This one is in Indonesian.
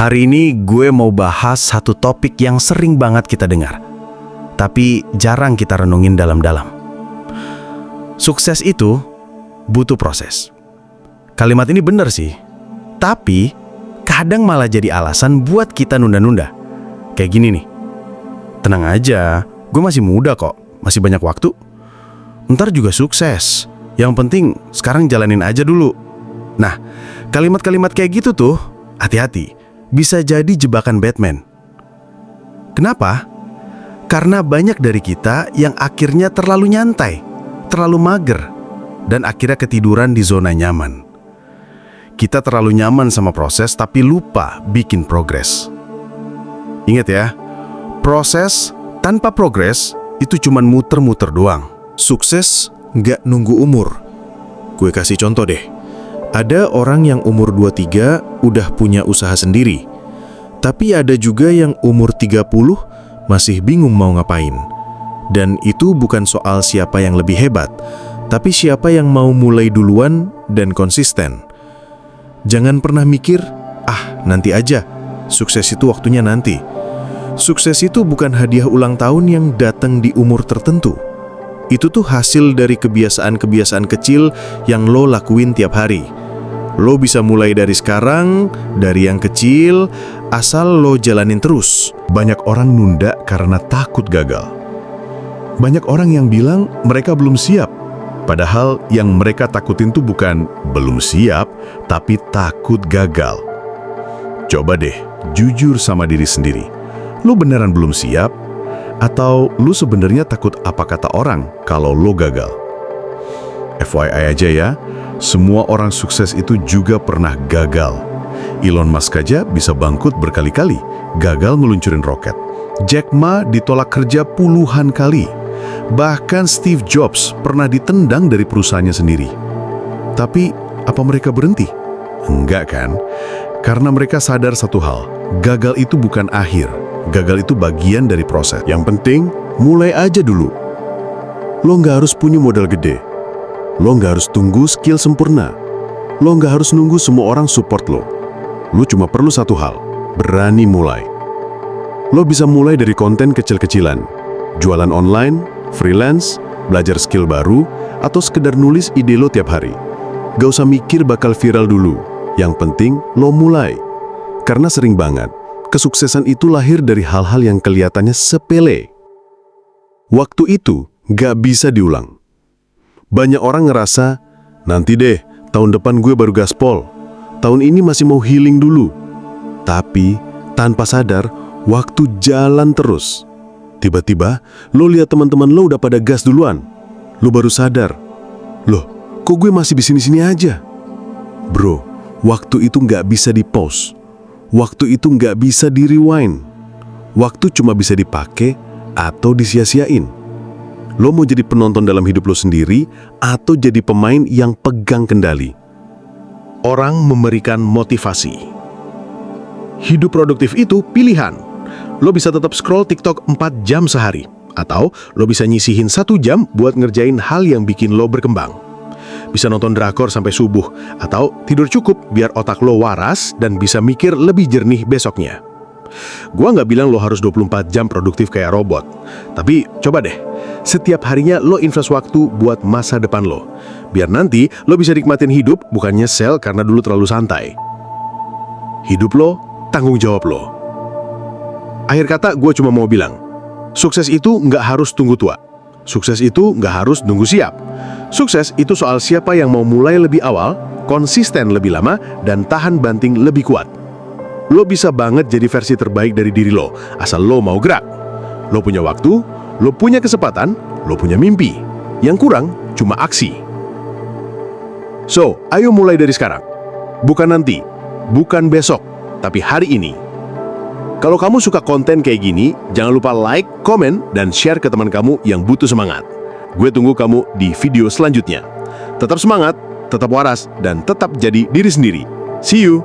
Hari ini gue mau bahas satu topik yang sering banget kita dengar, tapi jarang kita renungin dalam-dalam. Sukses itu butuh proses. Kalimat ini benar sih, tapi kadang malah jadi alasan buat kita nunda-nunda. Kayak gini nih, tenang aja, gue masih muda kok, masih banyak waktu. Ntar juga sukses, yang penting sekarang jalanin aja dulu. Nah, kalimat-kalimat kayak gitu tuh, hati-hati. Bisa jadi jebakan Batman. Kenapa? Karena banyak dari kita yang akhirnya terlalu nyantai, terlalu mager, dan akhirnya ketiduran di zona nyaman. Kita terlalu nyaman sama proses tapi lupa bikin progres. Ingat ya, proses tanpa progres itu cuman muter-muter doang. Sukses nggak nunggu umur. Gue kasih contoh deh. Ada orang yang umur 23 udah punya usaha sendiri. Tapi ada juga yang umur 30 masih bingung mau ngapain. Dan itu bukan soal siapa yang lebih hebat, tapi siapa yang mau mulai duluan dan konsisten. Jangan pernah mikir, nanti aja, sukses itu waktunya nanti. Sukses itu bukan hadiah ulang tahun yang datang di umur tertentu. Itu tuh hasil dari kebiasaan-kebiasaan kecil yang lo lakuin tiap hari. Lo bisa mulai dari sekarang, dari yang kecil, asal lo jalanin terus. Banyak orang nunda karena takut gagal. Banyak orang yang bilang mereka belum siap. Padahal yang mereka takutin tuh bukan belum siap, tapi takut gagal. Coba deh, jujur sama diri sendiri. Lo beneran belum siap? Atau lo sebenarnya takut apa kata orang kalau lo gagal? FYI aja ya, semua orang sukses itu juga pernah gagal. Elon Musk aja bisa bangkrut berkali-kali, gagal ngeluncurin roket. Jack Ma ditolak kerja puluhan kali. Bahkan Steve Jobs pernah ditendang dari perusahaannya sendiri. Tapi, apa mereka berhenti? Enggak kan? Karena mereka sadar satu hal, gagal itu bukan akhir. Gagal itu bagian dari proses. Yang penting, mulai aja dulu. Lo nggak harus punya modal gede. Lo nggak harus tunggu skill sempurna. Lo nggak harus nunggu semua orang support lo. Lo cuma perlu satu hal, berani mulai. Lo bisa mulai dari konten kecil-kecilan, jualan online, freelance, belajar skill baru, atau sekedar nulis ide lo tiap hari. Gak usah mikir bakal viral dulu. Yang penting, lo mulai. Karena sering banget, kesuksesan itu lahir dari hal-hal yang kelihatannya sepele. Waktu itu gak bisa diulang. Banyak orang ngerasa, nanti deh, tahun depan gue baru gaspol. Tahun ini masih mau healing dulu. Tapi, tanpa sadar, waktu jalan terus. Tiba-tiba, lo lihat teman-teman lo udah pada gas duluan. Lo baru sadar, loh, kok gue masih di sini-sini aja? Bro, waktu itu nggak bisa di-pause. Waktu itu nggak bisa di-rewind. Waktu cuma bisa dipakai atau disia-siain. Lo mau jadi penonton dalam hidup lo sendiri atau jadi pemain yang pegang kendali? Orang memberikan motivasi. Hidup produktif itu pilihan. Lo bisa tetap scroll TikTok 4 jam sehari. Atau lo bisa nyisihin 1 jam buat ngerjain hal yang bikin lo berkembang. Bisa nonton drakor sampai subuh. Atau tidur cukup biar otak lo waras dan bisa mikir lebih jernih besoknya. Gua nggak bilang lo harus 24 jam produktif kayak robot. Tapi coba deh, setiap harinya lo invest waktu buat masa depan lo. Biar nanti lo bisa nikmatin hidup, bukan nyesel karena dulu terlalu santai. Hidup lo, tanggung jawab lo. Akhir kata gue cuma mau bilang, sukses itu nggak harus tunggu tua. Sukses itu nggak harus nunggu siap. Sukses itu soal siapa yang mau mulai lebih awal, konsisten lebih lama, dan tahan banting lebih kuat. Lo bisa banget jadi versi terbaik dari diri lo, asal lo mau gerak. Lo punya waktu, lo punya kesempatan, lo punya mimpi. Yang kurang cuma aksi. So, ayo mulai dari sekarang. Bukan nanti, bukan besok, tapi hari ini. Kalau kamu suka konten kayak gini, jangan lupa like, komen, dan share ke teman kamu yang butuh semangat. Gue tunggu kamu di video selanjutnya. Tetap semangat, tetap waras, dan tetap jadi diri sendiri. See you!